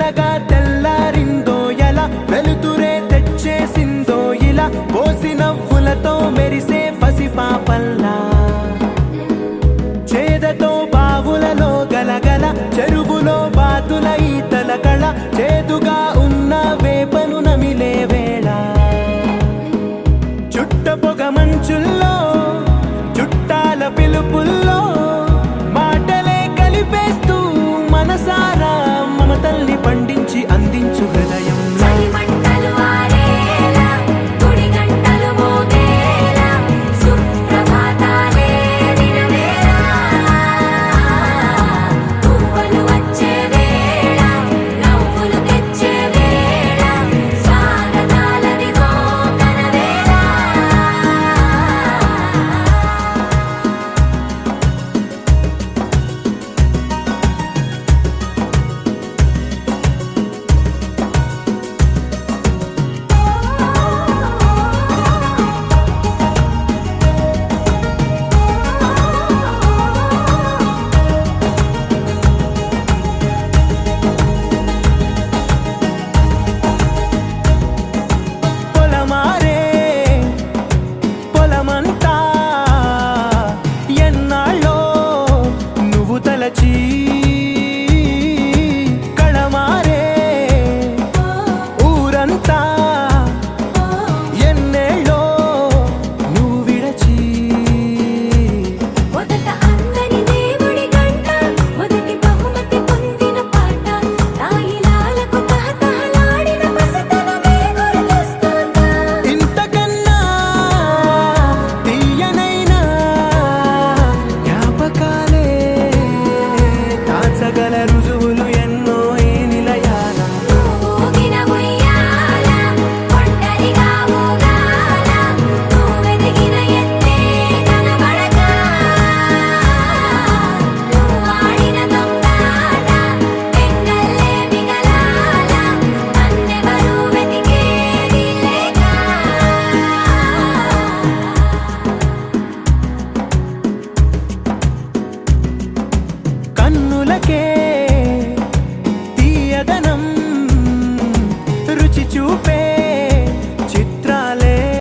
మెల్లగా తెల్లారిందో ఎలా వెలుతురే తెచ్చేసిందో ఇలా పోసి నవ్వులతో మెరిసే పసిపాపల్లా చేదతో బావులలో గలగల చెరువులో బాతుల ఈతల కళ చేదుగా ఉన్న వేపను నమిలే వేళ చుట్ట పొగ మంచుల్లో చుట్టాల పిలుపుల్లో మాటలే కలిపేస్తూ మనసారా మమతల్ని పండించి అందించు హృదయం పొలమంతా ఎన్నాళ్ళో నువ్వు తలచి